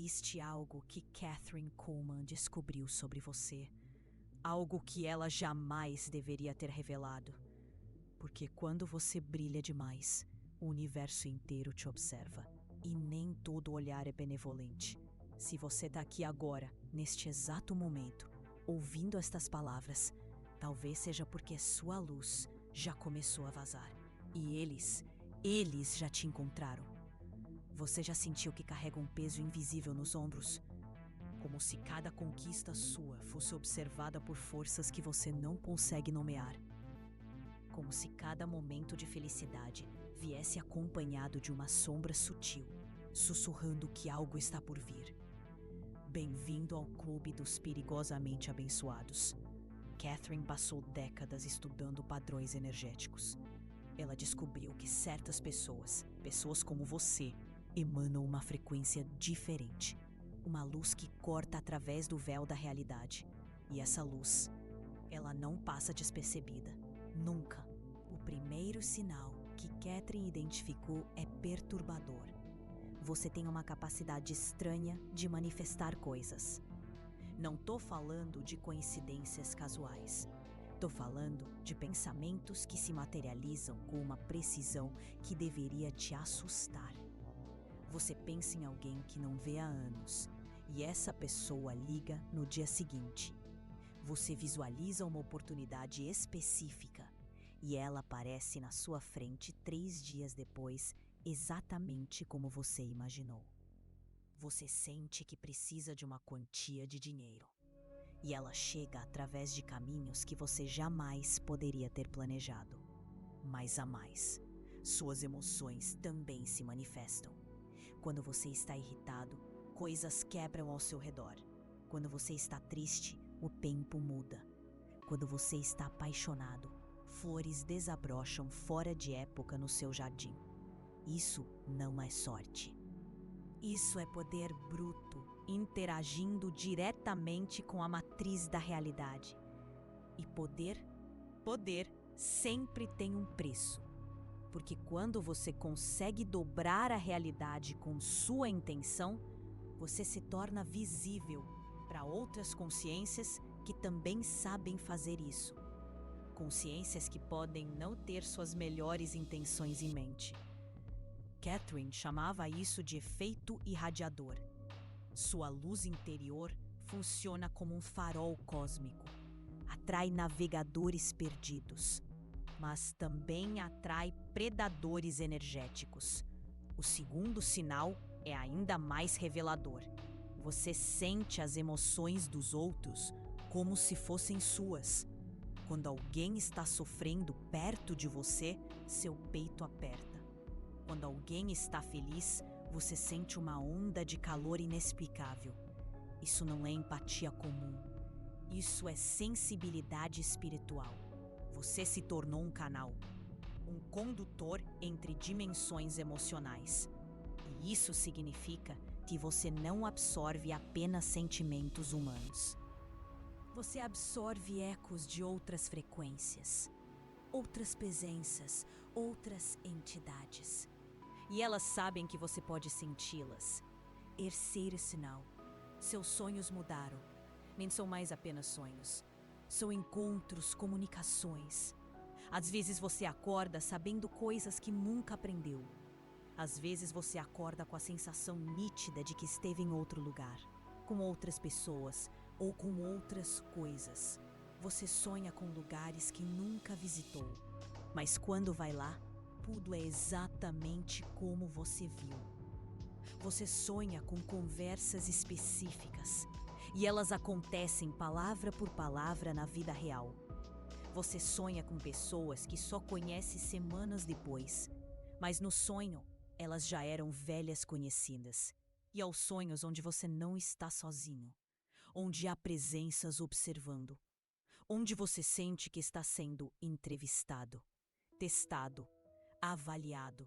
existe algo que Catherine Coleman descobriu sobre você. Algo que ela jamais deveria ter revelado. Porque quando você brilha demais, o universo inteiro te observa. E nem todo olhar é benevolente. Se você está aqui agora, neste exato momento, ouvindo estas palavras, talvez seja porque sua luz já começou a vazar. E eles já te encontraram. Você já sentiu que carrega um peso invisível nos ombros? Como se cada conquista sua fosse observada por forças que você não consegue nomear. Como se cada momento de felicidade viesse acompanhado de uma sombra sutil, sussurrando que algo está por vir. Bem-vindo ao clube dos perigosamente abençoados. Catherine passou décadas estudando padrões energéticos. Ela descobriu que certas pessoas como você, emanam uma frequência diferente. Uma luz que corta através do véu da realidade. E essa luz, ela não passa despercebida. Nunca. O primeiro sinal que Catherine identificou é perturbador. Você tem uma capacidade estranha de manifestar coisas. Não tô falando de coincidências casuais. Tô falando de pensamentos que se materializam com uma precisão que deveria te assustar. Você pensa em alguém que não vê há anos, e essa pessoa liga no dia seguinte. Você visualiza uma oportunidade específica, e ela aparece na sua frente 3 dias depois, exatamente como você imaginou. Você sente que precisa de uma quantia de dinheiro, e ela chega através de caminhos que você jamais poderia ter planejado. Mas há mais. Suas emoções também se manifestam. Quando você está irritado, coisas quebram ao seu redor. Quando você está triste, o tempo muda. Quando você está apaixonado, flores desabrocham fora de época no seu jardim. Isso não é sorte. Isso é poder bruto, interagindo diretamente com a matriz da realidade. E poder sempre tem um preço. Porque quando você consegue dobrar a realidade com sua intenção, você se torna visível para outras consciências que também sabem fazer isso. Consciências que podem não ter suas melhores intenções em mente. Catherine chamava isso de efeito irradiador. Sua luz interior funciona como um farol cósmico. Atrai navegadores perdidos, mas também atrai predadores energéticos. O segundo sinal é ainda mais revelador. Você sente as emoções dos outros como se fossem suas. Quando alguém está sofrendo perto de você, seu peito aperta. Quando alguém está feliz, você sente uma onda de calor inexplicável. Isso não é empatia comum. Isso é sensibilidade espiritual. Você se tornou um canal, um condutor entre dimensões emocionais. E isso significa que você não absorve apenas sentimentos humanos. Você absorve ecos de outras frequências, outras presenças, outras entidades. E elas sabem que você pode senti-las. Terceiro sinal. Seus sonhos mudaram. Nem são mais apenas sonhos. São encontros, comunicações. Às vezes você acorda sabendo coisas que nunca aprendeu. Às vezes você acorda com a sensação nítida de que esteve em outro lugar, com outras pessoas ou com outras coisas. Você sonha com lugares que nunca visitou. Mas quando vai lá, tudo é exatamente como você viu. Você sonha com conversas específicas e elas acontecem palavra por palavra na vida real. Você sonha com pessoas que só conhece semanas depois, mas no sonho elas já eram velhas conhecidas. E aos sonhos onde você não está sozinho, onde há presenças observando, onde você sente que está sendo entrevistado, testado, avaliado.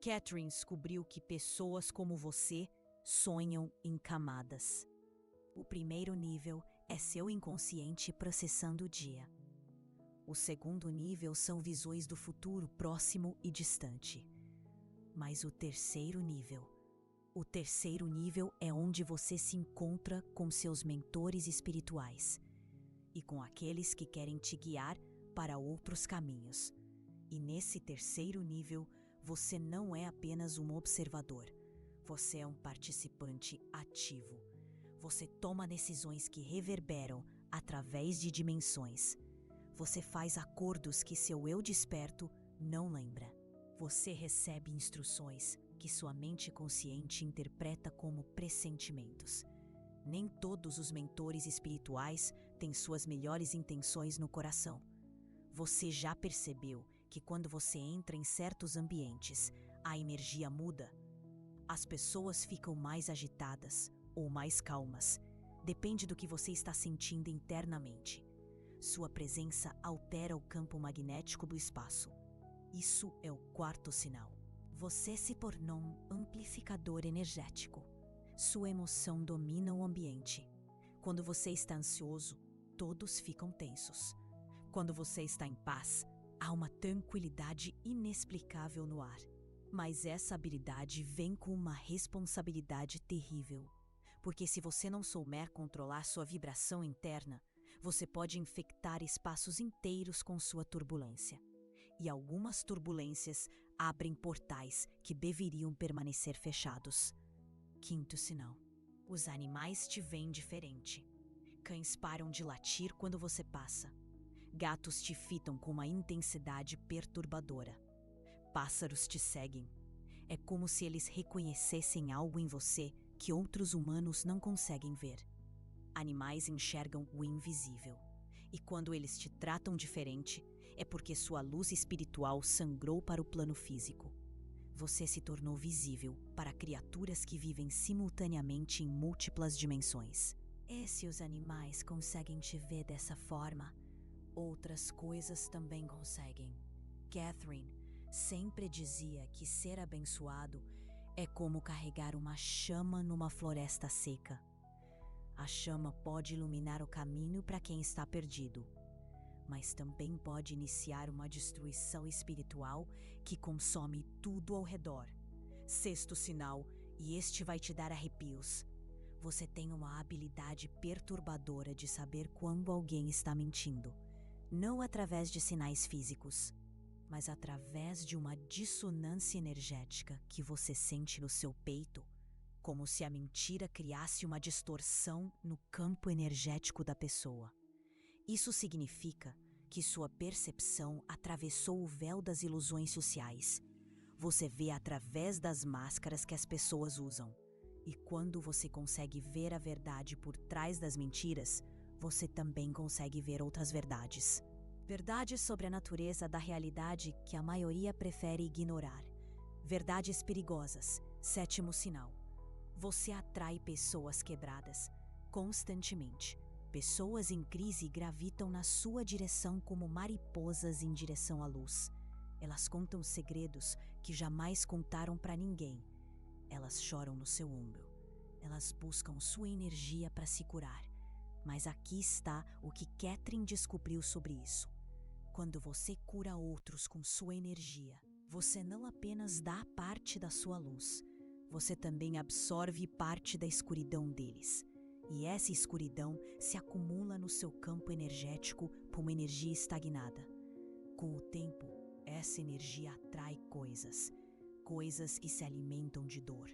Catherine descobriu que pessoas como você sonham em camadas. O primeiro nível é seu inconsciente processando o dia. O segundo nível são visões do futuro próximo e distante. Mas o terceiro nível O terceiro nível é onde você se encontra com seus mentores espirituais e com aqueles que querem te guiar para outros caminhos. E nesse terceiro nível, você não é apenas um observador, você é um participante ativo. Você toma decisões que reverberam através de dimensões. Você faz acordos que seu eu desperto não lembra. Você recebe instruções que sua mente consciente interpreta como pressentimentos. Nem todos os mentores espirituais têm suas melhores intenções no coração. Você já percebeu que quando você entra em certos ambientes, a energia muda? As pessoas ficam mais agitadas ou mais calmas. Depende do que você está sentindo internamente. Sua presença altera o campo magnético do espaço. Isso é o quarto sinal. Você se tornou um amplificador energético. Sua emoção domina o ambiente. Quando você está ansioso, todos ficam tensos. Quando você está em paz, há uma tranquilidade inexplicável no ar. Mas essa habilidade vem com uma responsabilidade terrível. Porque se você não souber controlar sua vibração interna, você pode infectar espaços inteiros com sua turbulência. E algumas turbulências abrem portais que deveriam permanecer fechados. Quinto sinal. Os animais te veem diferente. Cães param de latir quando você passa. Gatos te fitam com uma intensidade perturbadora. Pássaros te seguem. É como se eles reconhecessem algo em você que outros humanos não conseguem ver. Animais enxergam o invisível. E quando eles te tratam diferente, é porque sua luz espiritual sangrou para o plano físico. Você se tornou visível para criaturas que vivem simultaneamente em múltiplas dimensões. E se os animais conseguem te ver dessa forma, outras coisas também conseguem. Catherine sempre dizia que ser abençoado é como carregar uma chama numa floresta seca. A chama pode iluminar o caminho para quem está perdido, mas também pode iniciar uma destruição espiritual que consome tudo ao redor. Sexto sinal, e este vai te dar arrepios. Você tem uma habilidade perturbadora de saber quando alguém está mentindo, não através de sinais físicos, mas através de uma dissonância energética que você sente no seu peito, como se a mentira criasse uma distorção no campo energético da pessoa. Isso significa que sua percepção atravessou o véu das ilusões sociais. Você vê através das máscaras que as pessoas usam. E quando você consegue ver a verdade por trás das mentiras, você também consegue ver outras verdades. Verdades sobre a natureza da realidade que a maioria prefere ignorar. Verdades perigosas. Sétimo sinal. Você atrai pessoas quebradas constantemente. Pessoas em crise gravitam na sua direção como mariposas em direção à luz. Elas contam segredos que jamais contaram para ninguém. Elas choram no seu ombro. Elas buscam sua energia para se curar. Mas aqui está o que Catherine descobriu sobre isso. Quando você cura outros com sua energia, você não apenas dá parte da sua luz, você também absorve parte da escuridão deles. E essa escuridão se acumula no seu campo energético como energia estagnada. Com o tempo, essa energia atrai coisas que se alimentam de dor,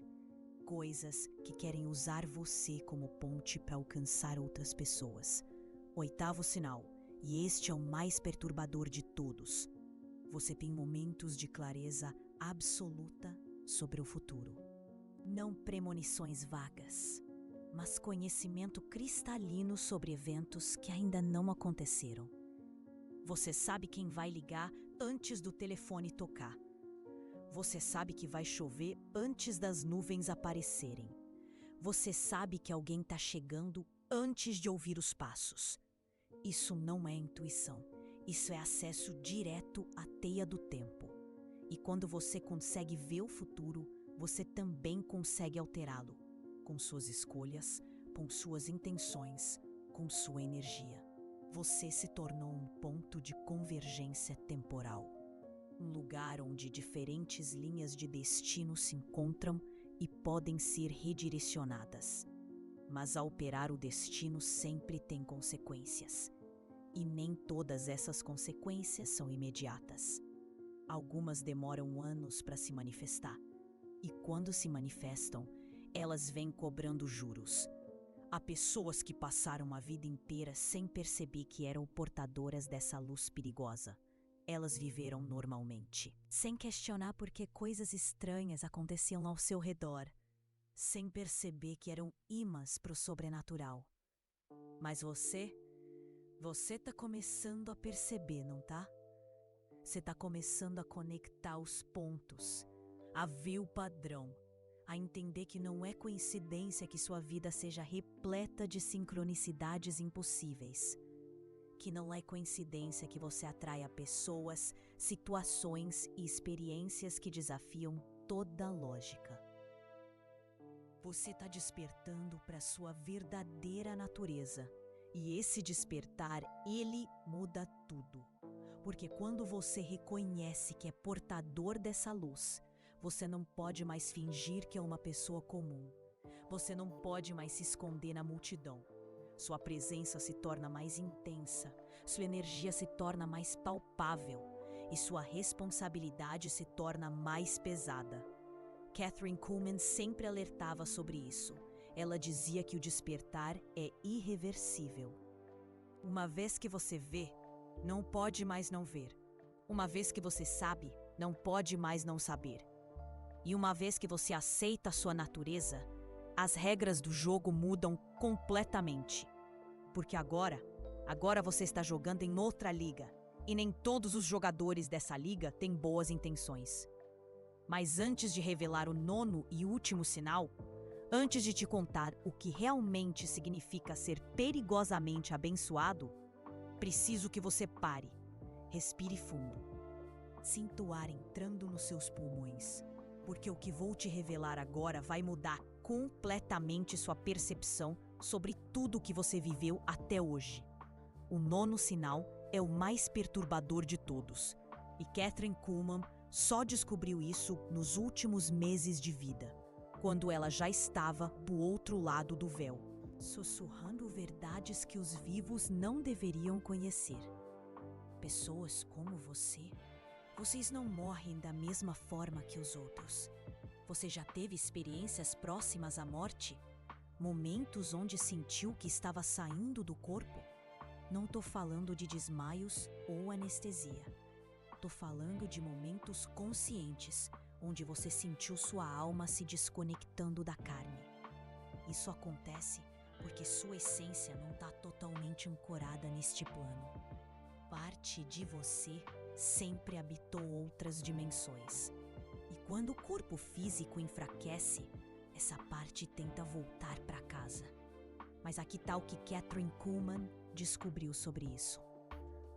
coisas que querem usar você como ponte para alcançar outras pessoas. Oitavo sinal, e este é o mais perturbador de todos. Você tem momentos de clareza absoluta sobre o futuro. Não premonições vagas, mas conhecimento cristalino sobre eventos que ainda não aconteceram. Você sabe quem vai ligar antes do telefone tocar. Você sabe que vai chover antes das nuvens aparecerem. Você sabe que alguém está chegando antes de ouvir os passos. Isso não é intuição, isso é acesso direto à teia do tempo. E quando você consegue ver o futuro, você também consegue alterá-lo, com suas escolhas, com suas intenções, com sua energia. Você se tornou um ponto de convergência temporal. Um lugar onde diferentes linhas de destino se encontram e podem ser redirecionadas. Mas ao operar o destino sempre tem consequências. E nem todas essas consequências são imediatas. Algumas demoram anos para se manifestar. E quando se manifestam, elas vêm cobrando juros. Há pessoas que passaram a vida inteira sem perceber que eram portadoras dessa luz perigosa. Elas viveram normalmente, sem questionar por que coisas estranhas aconteciam ao seu redor, sem perceber que eram imãs para o sobrenatural. Mas você tá começando a perceber, não tá? Você tá começando a conectar os pontos, a ver o padrão, a entender que não é coincidência que sua vida seja repleta de sincronicidades impossíveis. Que não é coincidência que você atraia pessoas, situações e experiências que desafiam toda a lógica. Você está despertando para sua verdadeira natureza. E esse despertar, ele muda tudo. Porque quando você reconhece que é portador dessa luz, você não pode mais fingir que é uma pessoa comum. Você não pode mais se esconder na multidão. Sua presença se torna mais intensa, sua energia se torna mais palpável e sua responsabilidade se torna mais pesada. Kathryn Kuhlman sempre alertava sobre isso. Ela dizia que o despertar é irreversível. Uma vez que você vê, não pode mais não ver. Uma vez que você sabe, não pode mais não saber. E uma vez que você aceita a sua natureza, as regras do jogo mudam completamente. Porque agora você está jogando em outra liga. E nem todos os jogadores dessa liga têm boas intenções. Mas antes de revelar o 9º e último sinal, antes de te contar o que realmente significa ser perigosamente abençoado, preciso que você pare, respire fundo. Sinta o ar entrando nos seus pulmões, porque o que vou te revelar agora vai mudar completamente sua percepção sobre tudo o que você viveu até hoje. O 9º sinal é o mais perturbador de todos, e Kathryn Kuhlman só descobriu isso nos últimos meses de vida, quando ela já estava do outro lado do véu, sussurrando verdades que os vivos não deveriam conhecer. Pessoas como você, vocês não morrem da mesma forma que os outros. Você já teve experiências próximas à morte? Momentos onde sentiu que estava saindo do corpo? Não tô falando de desmaios ou anestesia. Tô falando de momentos conscientes, onde você sentiu sua alma se desconectando da carne. Isso acontece porque sua essência não está totalmente ancorada neste plano. Parte de você sempre habitou outras dimensões. E quando o corpo físico enfraquece, essa parte tenta voltar para casa. Mas aqui está o que Kathryn Kuhlman descobriu sobre isso.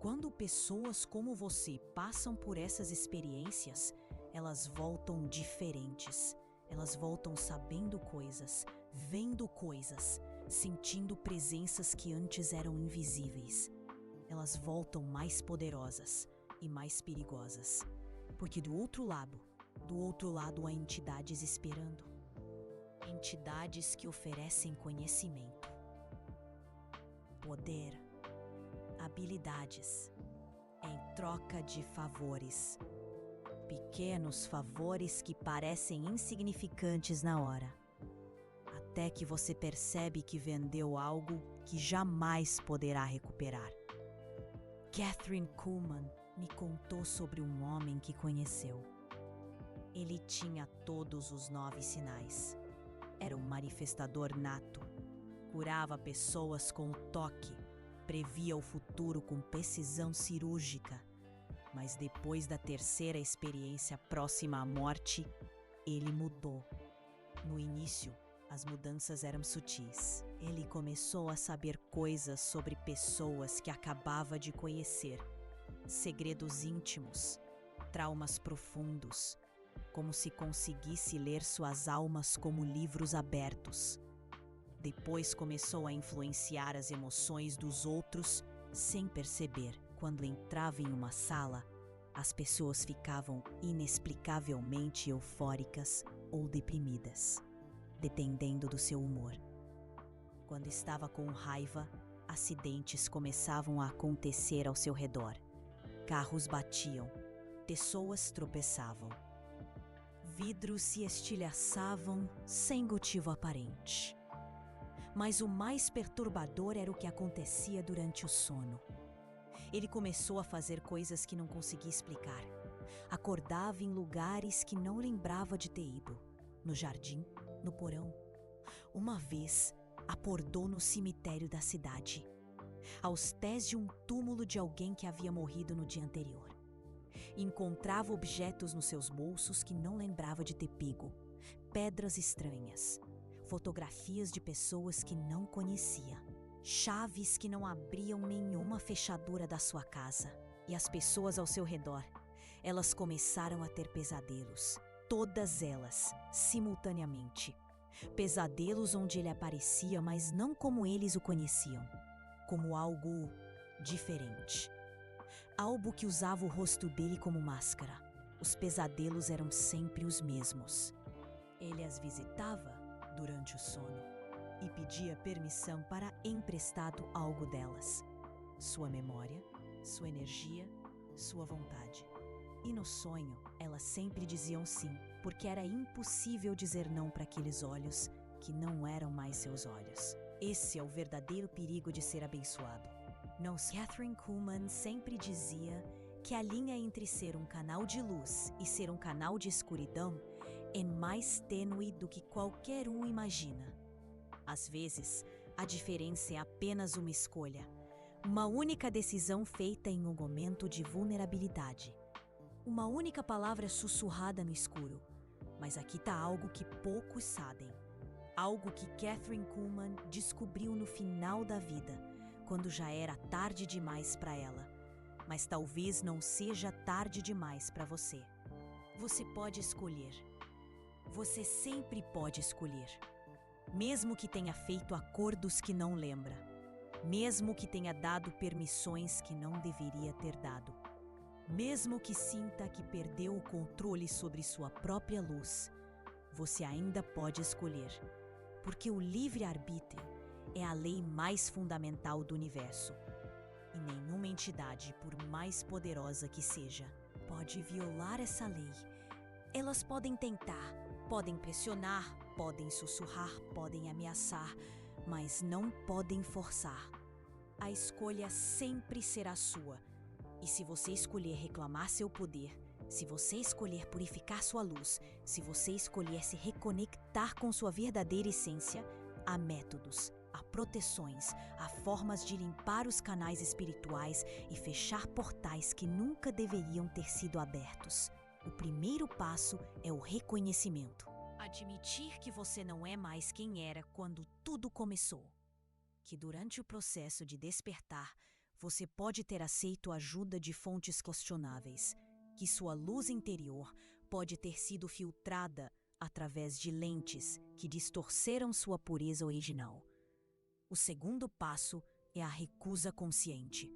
Quando pessoas como você passam por essas experiências, elas voltam diferentes. Elas voltam sabendo coisas, vendo coisas, sentindo presenças que antes eram invisíveis. Elas voltam mais poderosas e mais perigosas. Porque do outro lado há entidades esperando. Entidades que oferecem conhecimento, poder, habilidades, em troca de favores. Pequenos favores que parecem insignificantes na hora. Até que você percebe que vendeu algo que jamais poderá recuperar. Kathryn Kuhlman me contou sobre um homem que conheceu. Ele tinha todos os 9 sinais. Era um manifestador nato. Curava pessoas com o toque. Previa o futuro com precisão cirúrgica. Mas depois da terceira experiência próxima à morte, ele mudou. No início, as mudanças eram sutis. Ele começou a saber coisas sobre pessoas que acabava de conhecer. Segredos íntimos, traumas profundos, como se conseguisse ler suas almas como livros abertos. Depois começou a influenciar as emoções dos outros sem perceber. Quando entrava em uma sala, as pessoas ficavam inexplicavelmente eufóricas ou deprimidas, dependendo do seu humor. Quando estava com raiva, acidentes começavam a acontecer ao seu redor. Carros batiam, pessoas tropeçavam. Vidros se estilhaçavam sem motivo aparente. Mas o mais perturbador era o que acontecia durante o sono. Ele começou a fazer coisas que não conseguia explicar. Acordava em lugares que não lembrava de ter ido. No jardim, no porão. Uma vez, acordou no cemitério da cidade, aos pés de um túmulo de alguém que havia morrido no dia anterior. Encontrava objetos nos seus bolsos que não lembrava de ter pego, pedras estranhas, fotografias de pessoas que não conhecia, chaves que não abriam nenhuma fechadura da sua casa. E as pessoas ao seu redor, elas começaram a ter pesadelos, todas elas, simultaneamente. Pesadelos onde ele aparecia, mas não como eles o conheciam, como algo diferente. Algo que usava o rosto dele como máscara. Os pesadelos eram sempre os mesmos. Ele as visitava durante o sono e pedia permissão para emprestado algo delas. Sua memória, sua energia, sua vontade. E no sonho, elas sempre diziam sim, porque era impossível dizer não para aqueles olhos que não eram mais seus olhos. Esse é o verdadeiro perigo de ser abençoado. Não, Kathryn Kuhlman sempre dizia que a linha entre ser um canal de luz e ser um canal de escuridão é mais tênue do que qualquer um imagina. Às vezes, a diferença é apenas uma escolha, uma única decisão feita em um momento de vulnerabilidade. Uma única palavra sussurrada no escuro. Mas aqui está algo que poucos sabem. Algo que Kathryn Kuhlman descobriu no final da vida, quando já era tarde demais para ela. Mas talvez não seja tarde demais para você. Você pode escolher. Você sempre pode escolher. Mesmo que tenha feito acordos que não lembra. Mesmo que tenha dado permissões que não deveria ter dado. Mesmo que sinta que perdeu o controle sobre sua própria luz, você ainda pode escolher, porque o livre-arbítrio é a lei mais fundamental do universo. E nenhuma entidade, por mais poderosa que seja, pode violar essa lei. Elas podem tentar, podem pressionar, podem sussurrar, podem ameaçar, mas não podem forçar. A escolha sempre será sua. E se você escolher reclamar seu poder, se você escolher purificar sua luz, se você escolher se reconectar com sua verdadeira essência, há métodos, há proteções, há formas de limpar os canais espirituais e fechar portais que nunca deveriam ter sido abertos. O primeiro passo é o reconhecimento. Admitir que você não é mais quem era quando tudo começou. Que durante o processo de despertar, você pode ter aceito a ajuda de fontes questionáveis, que sua luz interior pode ter sido filtrada através de lentes que distorceram sua pureza original. O segundo passo é a recusa consciente.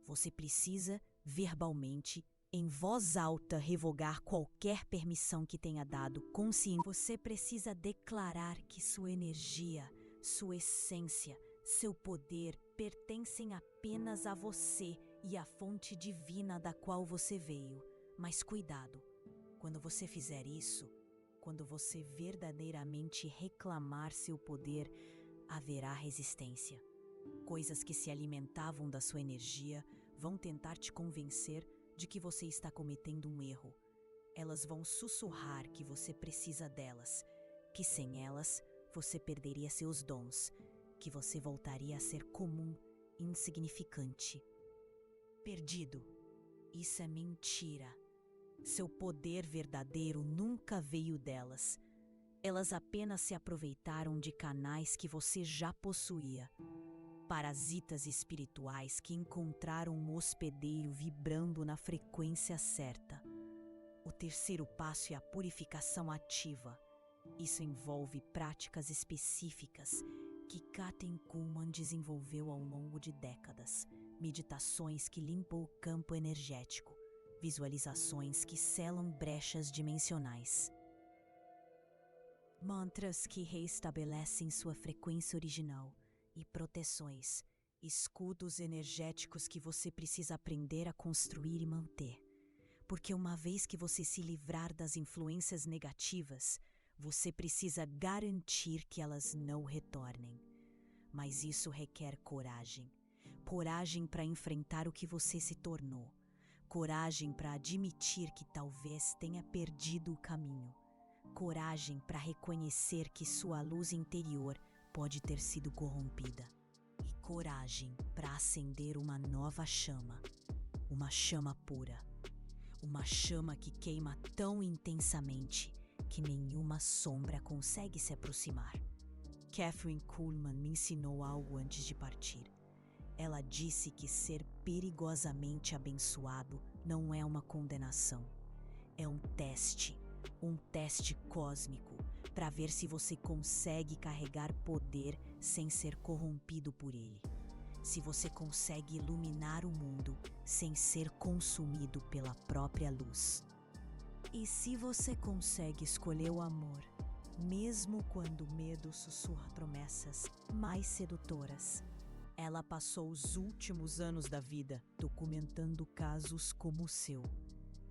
Você precisa, verbalmente, em voz alta, revogar qualquer permissão que tenha dado consciente. Você precisa declarar que sua energia, sua essência, seu poder pertencem apenas a você e à fonte divina da qual você veio. Mas cuidado, quando você fizer isso, quando você verdadeiramente reclamar seu poder, haverá resistência. Coisas que se alimentavam da sua energia vão tentar te convencer de que você está cometendo um erro. Elas vão sussurrar que você precisa delas, que sem elas você perderia seus dons, que você voltaria a ser comum, insignificante. Perdido. Isso é mentira. Seu poder verdadeiro nunca veio delas. Elas apenas se aproveitaram de canais que você já possuía. Parasitas espirituais que encontraram um hospedeiro vibrando na frequência certa. O terceiro passo é a purificação ativa. Isso envolve práticas específicas que Kathryn Kuhlman desenvolveu ao longo de décadas, meditações que limpam o campo energético, visualizações que selam brechas dimensionais. Mantras que reestabelecem sua frequência original e proteções, escudos energéticos que você precisa aprender a construir e manter. Porque uma vez que você se livrar das influências negativas, você precisa garantir que elas não retornem. Mas isso requer coragem. Coragem para enfrentar o que você se tornou. Coragem para admitir que talvez tenha perdido o caminho. Coragem para reconhecer que sua luz interior pode ter sido corrompida. E coragem para acender uma nova chama. Uma chama pura. Uma chama que queima tão intensamente que nenhuma sombra consegue se aproximar. Kathryn Kuhlman me ensinou algo antes de partir. Ela disse que ser perigosamente abençoado não é uma condenação. É um teste cósmico para ver se você consegue carregar poder sem ser corrompido por ele. Se você consegue iluminar o mundo sem ser consumido pela própria luz. E se você consegue escolher o amor, mesmo quando o medo sussurra promessas mais sedutoras. Ela passou os últimos anos da vida documentando casos como o seu.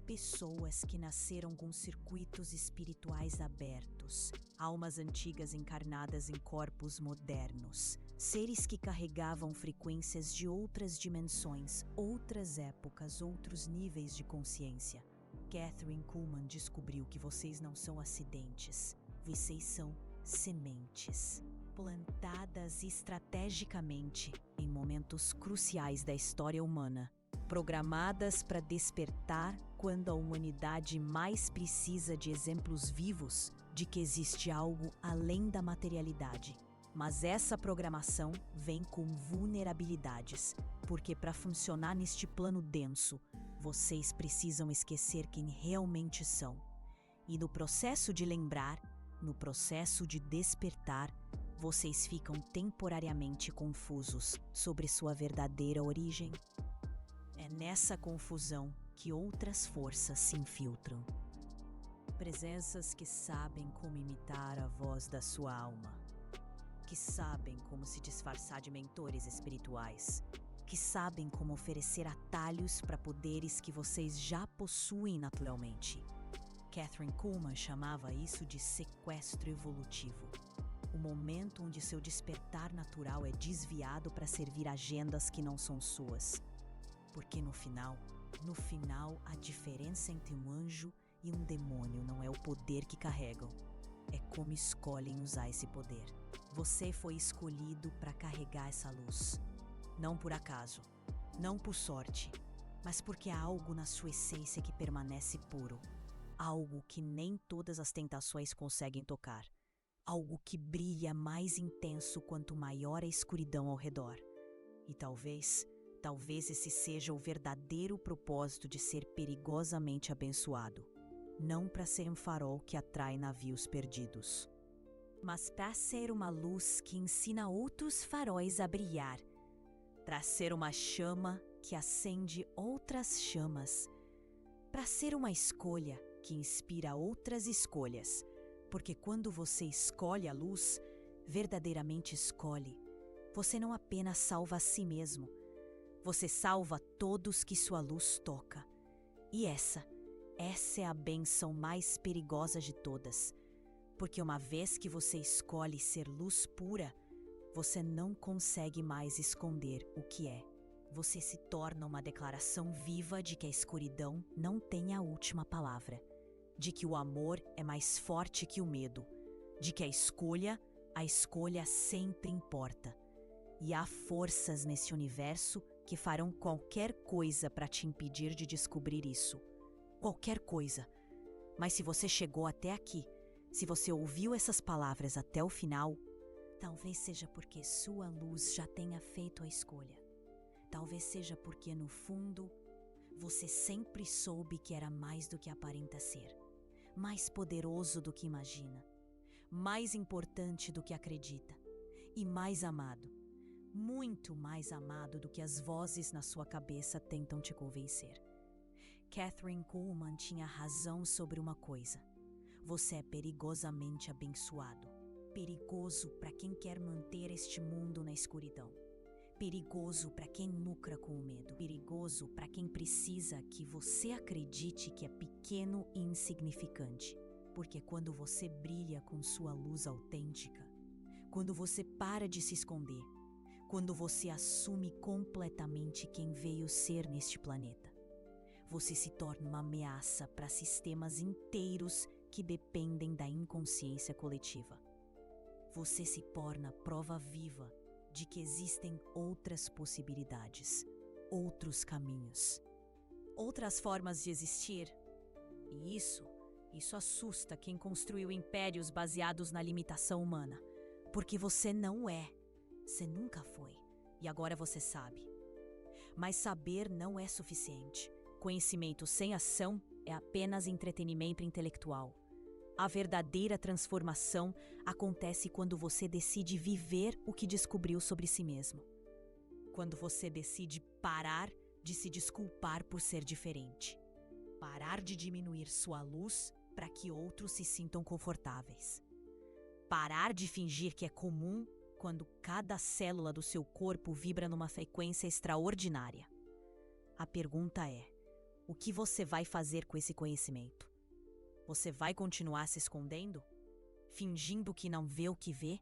Pessoas que nasceram com circuitos espirituais abertos, almas antigas encarnadas em corpos modernos, seres que carregavam frequências de outras dimensões, outras épocas, outros níveis de consciência. Kathryn Kuhlman descobriu que vocês não são acidentes, vocês são sementes, plantadas estrategicamente em momentos cruciais da história humana, programadas para despertar quando a humanidade mais precisa de exemplos vivos de que existe algo além da materialidade. Mas essa programação vem com vulnerabilidades, porque para funcionar neste plano denso, vocês precisam esquecer quem realmente são. E no processo de lembrar, no processo de despertar, vocês ficam temporariamente confusos sobre sua verdadeira origem. É nessa confusão que outras forças se infiltram. Presenças que sabem como imitar a voz da sua alma, que sabem como se disfarçar de mentores espirituais, que sabem como oferecer atalhos para poderes que vocês já possuem naturalmente. Kathryn Kuhlman chamava isso de sequestro evolutivo. O momento onde seu despertar natural é desviado para servir agendas que não são suas. Porque no final, a diferença entre um anjo e um demônio não é o poder que carregam, é como escolhem usar esse poder. Você foi escolhido para carregar essa luz. Não por acaso, não por sorte, mas porque há algo na sua essência que permanece puro. Algo que nem todas as tentações conseguem tocar. Algo que brilha mais intenso quanto maior a escuridão ao redor. E talvez esse seja o verdadeiro propósito de ser perigosamente abençoado. Não para ser um farol que atrai navios perdidos, mas para ser uma luz que ensina outros faróis a brilhar. Para ser uma chama que acende outras chamas. Para ser uma escolha que inspira outras escolhas. Porque quando você escolhe a luz, verdadeiramente escolhe, você não apenas salva a si mesmo, você salva todos que sua luz toca. E essa é a bênção mais perigosa de todas. Porque uma vez que você escolhe ser luz pura, você não consegue mais esconder o que é. Você se torna uma declaração viva de que a escuridão não tem a última palavra. De que o amor é mais forte que o medo. De que a escolha sempre importa. E há forças nesse universo que farão qualquer coisa para te impedir de descobrir isso. Qualquer coisa. Mas se você chegou até aqui, se você ouviu essas palavras até o final, talvez seja porque sua luz já tenha feito a escolha. Talvez seja porque, no fundo, você sempre soube que era mais do que aparenta ser. Mais poderoso do que imagina. Mais importante do que acredita. E mais amado. Muito mais amado do que as vozes na sua cabeça tentam te convencer. Kathryn Kuhlman tinha razão sobre uma coisa. Você é perigosamente abençoado. Perigoso para quem quer manter este mundo na escuridão. Perigoso para quem lucra com o medo. Perigoso para quem precisa que você acredite que é pequeno e insignificante. Porque quando você brilha com sua luz autêntica, quando você para de se esconder, quando você assume completamente quem veio ser neste planeta, você se torna uma ameaça para sistemas inteiros que dependem da inconsciência coletiva. Você se torna prova viva de que existem outras possibilidades, outros caminhos, outras formas de existir. E isso assusta quem construiu impérios baseados na limitação humana. Porque você não é, você nunca foi, e agora você sabe. Mas saber não é suficiente. Conhecimento sem ação é apenas entretenimento intelectual. A verdadeira transformação acontece quando você decide viver o que descobriu sobre si mesmo. Quando você decide parar de se desculpar por ser diferente. Parar de diminuir sua luz para que outros se sintam confortáveis. Parar de fingir que é comum quando cada célula do seu corpo vibra numa frequência extraordinária. A pergunta é: o que você vai fazer com esse conhecimento? Você vai continuar se escondendo? Fingindo que não vê o que vê?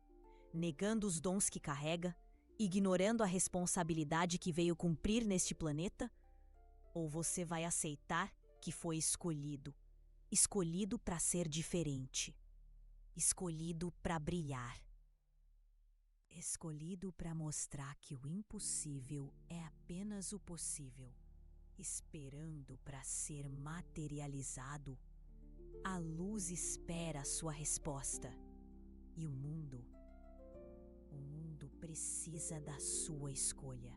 Negando os dons que carrega? Ignorando a responsabilidade que veio cumprir neste planeta? Ou você vai aceitar que foi escolhido? Escolhido para ser diferente. Escolhido para brilhar. Escolhido para mostrar que o impossível é apenas o possível. Esperando para ser materializado. A luz espera a sua resposta. E o mundo precisa da sua escolha.